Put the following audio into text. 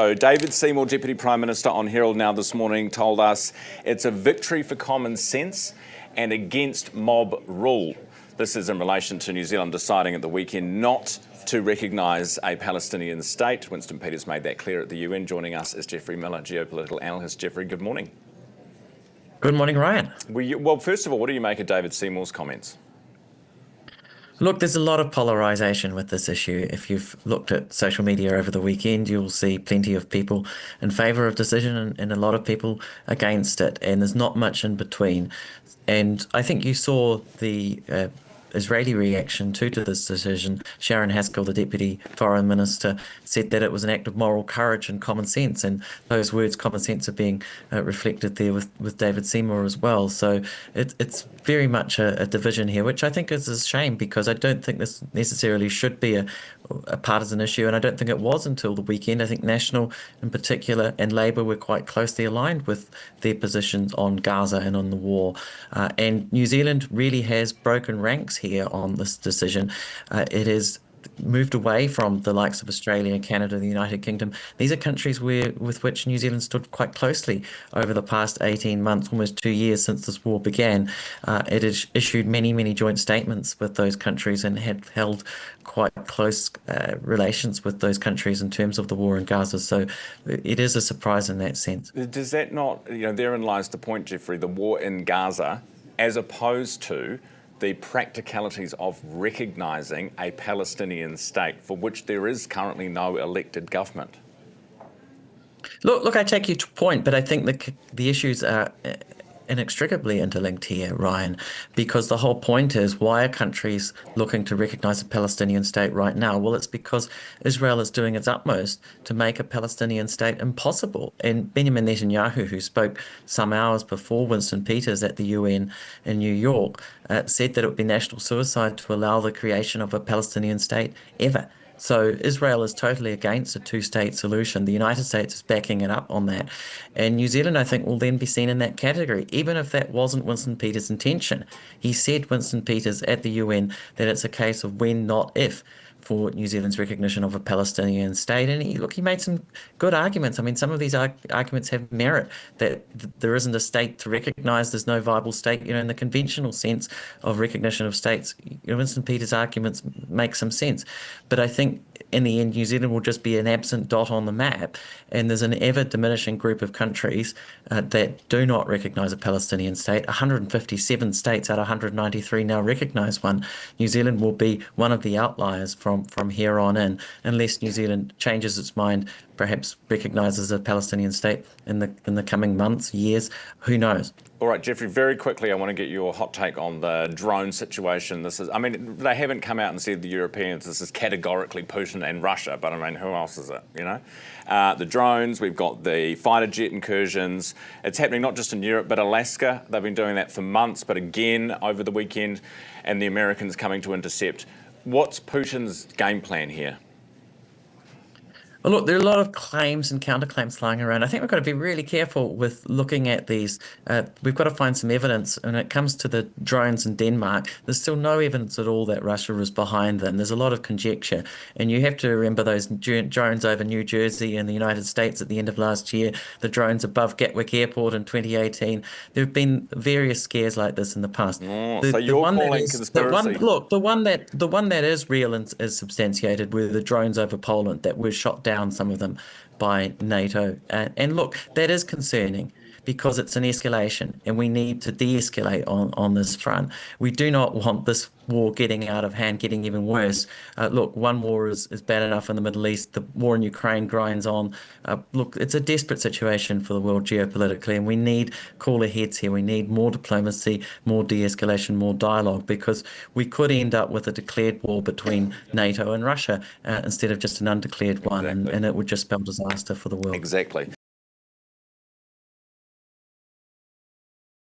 So David Seymour, Deputy Prime Minister on Herald Now this morning, told us it's a victory for common sense and against mob rule. This is in relation to New Zealand deciding at the weekend not to recognise a Palestinian state. Winston Peters made that clear at the UN. Joining us is Jeffrey Miller, geopolitical analyst. Jeffrey, good morning. Good morning, Ryan. Well, first of all, what do you make of David Seymour's comments? Look, there's a lot of polarisation with this issue. If you've looked at social media over the weekend, you'll see plenty of people in favour of decision and a lot of people against it. And there's not much in between. And I think you saw the Israeli reaction to this decision. Sharon Haskell, the Deputy Foreign Minister, said that it was an act of moral courage and common sense. And those words, common sense, are being reflected there with David Seymour as well. So it's very much a division here, which I think is a shame because I don't think this necessarily should be a partisan issue. And I don't think it was until the weekend. I think National in particular and Labour were quite closely aligned with their positions on Gaza and on the war. And New Zealand really has broken ranks here on this decision. It has moved away from the likes of Australia, Canada, the United Kingdom. These are countries with which New Zealand stood quite closely over the past 18 months, almost 2 years since this war began. It has issued many joint statements with those countries and had held quite close relations with those countries in terms of the war in Gaza. So it is a surprise in that sense. Does that not, therein lies the point, Jeffrey, the war in Gaza, as opposed to the practicalities of recognising a Palestinian state for which there is currently no elected government? Look, I take your point, but I think the issues are inextricably interlinked here, Ryan, because the whole point is, why are countries looking to recognise a Palestinian state right now? Well, it's because Israel is doing its utmost to make a Palestinian state impossible. And Benjamin Netanyahu, who spoke some hours before Winston Peters at the UN in New York, said that it would be national suicide to allow the creation of a Palestinian state ever. So Israel is totally against a two-state solution. The United States is backing it up on that. And New Zealand, I think, will then be seen in that category, even if that wasn't Winston Peters' intention. He said, Winston Peters, at the UN, that it's a case of when, not if, for New Zealand's recognition of a Palestinian state. And he made some good arguments. I mean, some of these arguments have merit, that there isn't a state to recognise, there's no viable state, in the conventional sense of recognition of states. Winston Peters' arguments make some sense. But I think in the end, New Zealand will just be an absent dot on the map. And there's an ever diminishing group of countries that do not recognise a Palestinian state. 157 states out of 193 now recognise one. New Zealand will be one of the outliers from here on in, unless New Zealand changes its mind, perhaps recognises a Palestinian state in the coming months, years, who knows. All right, Jeffrey, very quickly, I want to get your hot take on the drone situation. They haven't come out and said, the Europeans, this is categorically Putin and Russia, but who else is it, The drones, we've got the fighter jet incursions. It's happening not just in Europe, but Alaska. They've been doing that for months, but again, over the weekend, and the Americans coming to intercept. What's Putin's game plan here? Well, look, there are a lot of claims and counterclaims flying around. I think we've got to be really careful with looking at these. We've got to find some evidence. When it comes to the drones in Denmark, there's still no evidence at all that Russia is behind them. There's a lot of conjecture. And you have to remember those drones over New Jersey and the United States at the end of last year, the drones above Gatwick Airport in 2018. There have been various scares like this in the past. So you're calling conspiracy? The one that is real and is substantiated were the drones over Poland that were shot down, some of them, by NATO. And look, that is concerning because it's an escalation and we need to de-escalate on this front. We do not want this war getting out of hand, getting even worse. Look, one war is bad enough in the Middle East. The war in Ukraine grinds on. Look, it's a desperate situation for the world geopolitically, and we need cooler heads here. We need more diplomacy, more de-escalation, more dialogue, because we could end up with a declared war between NATO and Russia instead of just an undeclared one, and it would just spell disaster for the world. Exactly.